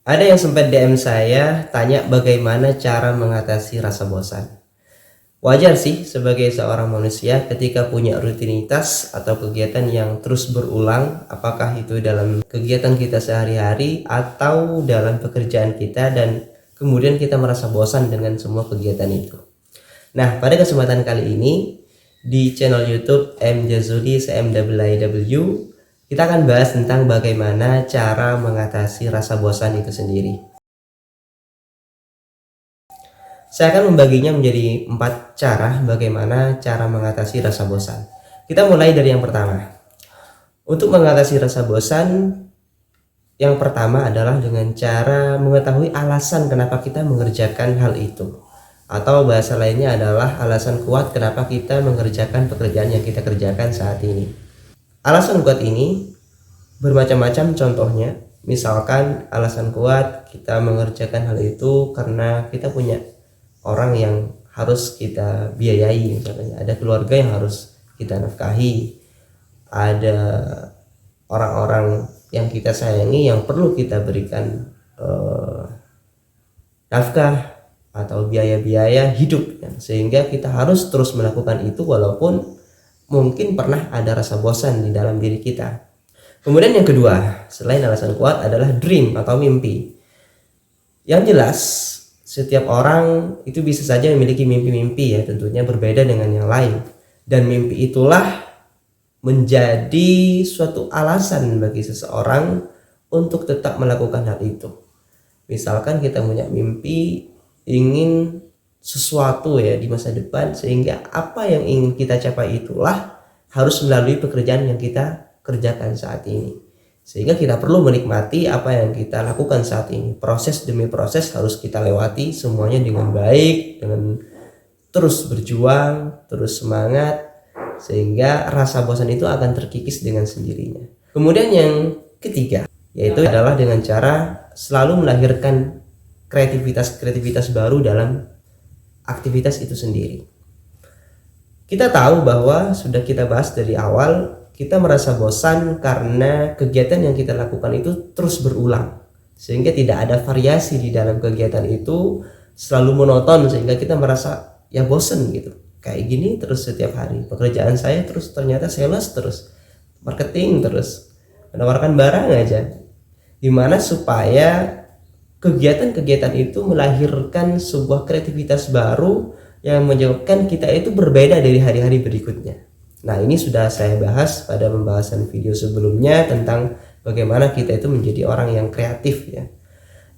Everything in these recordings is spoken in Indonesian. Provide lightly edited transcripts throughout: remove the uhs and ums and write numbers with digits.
Ada yang sempat DM saya tanya bagaimana cara mengatasi rasa bosan. Wajar sih sebagai seorang manusia ketika punya rutinitas atau kegiatan yang terus berulang, apakah itu dalam kegiatan kita sehari-hari atau dalam pekerjaan kita, dan kemudian kita merasa bosan dengan semua kegiatan itu. Nah, pada kesempatan kali ini di channel YouTube M Jazuli CMIIW, kita akan bahas tentang bagaimana cara mengatasi rasa bosan itu sendiri. Saya akan membaginya menjadi 4 cara bagaimana cara mengatasi rasa bosan. Kita mulai dari yang pertama. Untuk mengatasi rasa bosan, yang pertama adalah dengan cara mengetahui alasan kenapa kita mengerjakan hal itu. Atau bahasa lainnya adalah alasan kuat kenapa kita mengerjakan pekerjaan yang kita kerjakan saat ini. Alasan kuat ini bermacam-macam contohnya. Misalkan alasan kuat kita mengerjakan hal itu karena kita punya orang yang harus kita biayai, misalnya ada keluarga yang harus kita nafkahi, ada orang-orang yang kita sayangi yang perlu kita berikan nafkah atau biaya-biaya hidup, sehingga kita harus terus melakukan itu walaupun mungkin pernah ada rasa bosan di dalam diri kita. Kemudian yang kedua, selain alasan kuat, adalah dream atau mimpi. Yang jelas setiap orang itu bisa saja memiliki mimpi-mimpi, ya, tentunya berbeda dengan yang lain. Dan mimpi itulah menjadi suatu alasan bagi seseorang untuk tetap melakukan hal itu. Misalkan kita punya mimpi ingin sesuatu, ya, di masa depan, sehingga apa yang ingin kita capai itulah harus melalui pekerjaan yang kita kerjakan saat ini. Sehingga kita perlu menikmati apa yang kita lakukan saat ini. Proses demi proses harus kita lewati semuanya dengan baik, dengan terus berjuang, terus semangat, sehingga rasa bosan itu akan terkikis dengan sendirinya. Kemudian yang ketiga, yaitu adalah dengan cara selalu melahirkan kreativitas baru dalam aktivitas itu sendiri. Kita tahu bahwa sudah kita bahas dari awal, kita merasa bosan karena kegiatan yang kita lakukan itu terus berulang, sehingga tidak ada variasi di dalam kegiatan itu, selalu monoton, sehingga kita merasa ya bosan gitu. Kayak gini terus setiap hari. Pekerjaan saya terus ternyata sales terus, marketing terus, menawarkan barang aja. Dimana supaya kegiatan-kegiatan itu melahirkan sebuah kreativitas baru yang menyebabkan kita itu berbeda dari hari-hari berikutnya. Nah, ini sudah saya bahas pada pembahasan video sebelumnya tentang bagaimana kita itu menjadi orang yang kreatif, ya.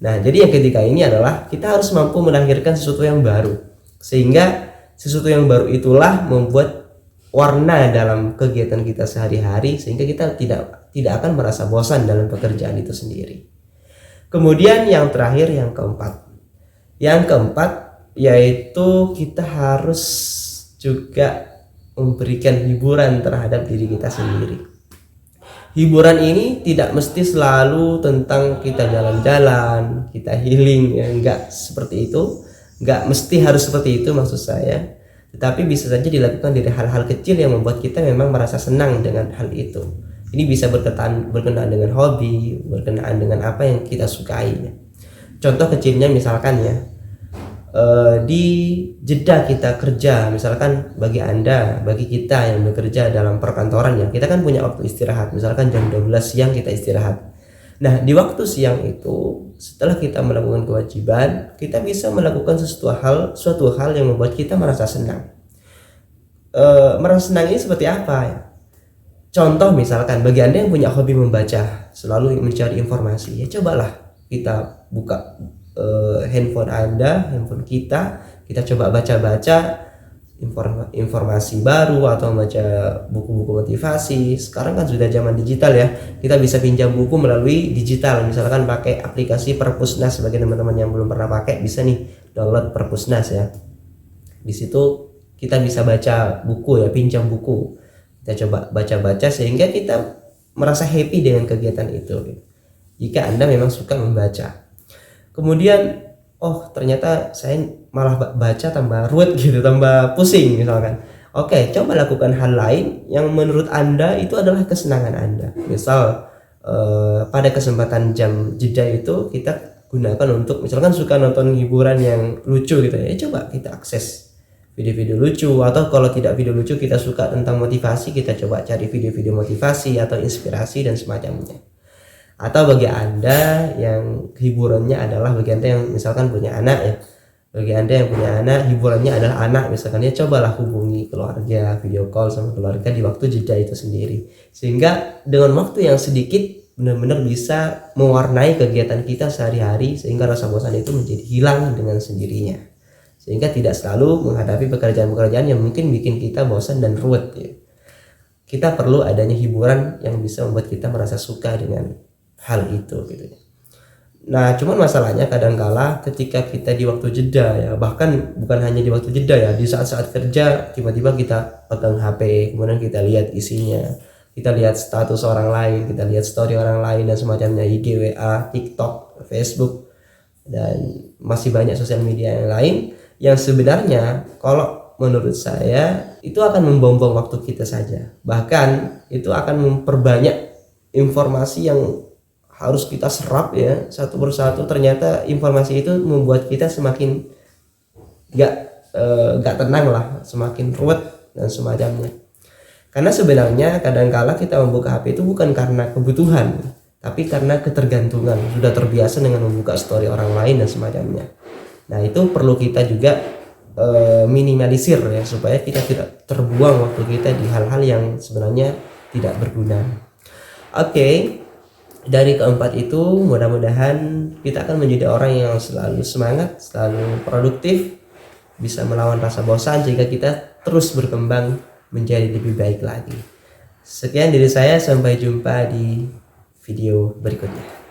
Nah, jadi yang ketiga ini adalah kita harus mampu melahirkan sesuatu yang baru, sehingga sesuatu yang baru itulah membuat warna dalam kegiatan kita sehari-hari, sehingga kita tidak akan merasa bosan dalam pekerjaan itu sendiri. Kemudian yang terakhir, yang keempat. Yang keempat yaitu kita harus juga memberikan hiburan terhadap diri kita sendiri. Hiburan ini tidak mesti selalu tentang kita jalan-jalan, kita healing, ya, enggak seperti itu. Enggak mesti harus seperti itu maksud saya. Tetapi bisa saja dilakukan dari hal-hal kecil yang membuat kita memang merasa senang dengan hal itu. Ini bisa berkenaan dengan hobi, berkenaan dengan apa yang kita sukai, ya. Contoh kecilnya misalkan, ya, di jeda kita kerja, misalkan bagi kita yang bekerja dalam perkantoran, ya, kita kan punya waktu istirahat, misalkan jam 12 siang kita istirahat. Nah, di waktu siang itu setelah kita melakukan kewajiban, kita bisa melakukan suatu hal yang membuat kita merasa senang. Merasa senang ini seperti apa, ya? Contoh misalkan bagi Anda yang punya hobi membaca, selalu mencari informasi, ya cobalah kita buka handphone kita coba baca-baca informasi baru atau baca buku-buku motivasi. Sekarang kan sudah zaman digital, ya, kita bisa pinjam buku melalui digital, misalkan pakai aplikasi Perpusnas. Bagi teman-teman yang belum pernah pakai, bisa nih download Perpusnas, ya. Di situ kita bisa baca buku, ya, pinjam buku, kita coba baca-baca sehingga kita merasa happy dengan kegiatan itu, jika Anda memang suka membaca. Kemudian, oh ternyata saya malah baca tambah ruwet gitu, tambah pusing misalkan. Oke, coba lakukan hal lain yang menurut Anda itu adalah kesenangan Anda. Misal pada kesempatan jam jeda itu kita gunakan untuk misalkan suka nonton hiburan yang lucu gitu ya, coba kita akses video-video lucu. Atau kalau tidak video lucu, kita suka tentang motivasi, kita coba cari video-video motivasi atau inspirasi dan semacamnya. Atau bagi Anda yang hiburannya adalah, bagi Anda yang misalkan punya anak ya, bagi Anda yang punya anak, hiburannya adalah anak misalkan, ya cobalah hubungi keluarga, video call sama keluarga di waktu jeda itu sendiri, sehingga dengan waktu yang sedikit benar-benar bisa mewarnai kegiatan kita sehari-hari, sehingga rasa bosan itu menjadi hilang dengan sendirinya, sehingga tidak selalu menghadapi pekerjaan-pekerjaan yang mungkin bikin kita bosan dan ruwet ya. Kita perlu adanya hiburan yang bisa membuat kita merasa suka dengan hal itu gitu ya. Nah, cuman masalahnya kadangkala ketika kita di waktu jeda ya, bahkan bukan hanya di waktu jeda ya, di saat-saat kerja tiba-tiba kita pegang HP, kemudian kita lihat isinya, kita lihat status orang lain, kita lihat story orang lain dan semacamnya, IG, WA, TikTok, Facebook, dan masih banyak sosial media yang lain, yang sebenarnya kalau menurut saya itu akan membuang-buang waktu kita saja. Bahkan itu akan memperbanyak informasi yang harus kita serap ya satu persatu. Ternyata informasi itu membuat kita semakin gak tenang lah, semakin ruwet dan semacamnya. Karena sebenarnya kadangkala kita membuka HP itu bukan karena kebutuhan, tapi karena ketergantungan, sudah terbiasa dengan membuka story orang lain dan semacamnya. Nah, itu perlu kita juga minimalisir ya, supaya kita tidak terbuang waktu kita di hal-hal yang sebenarnya tidak berguna. Oke. Dari keempat itu, mudah-mudahan kita akan menjadi orang yang selalu semangat, selalu produktif, bisa melawan rasa bosan jika kita terus berkembang menjadi lebih baik lagi. Sekian dari saya, sampai jumpa di video berikutnya.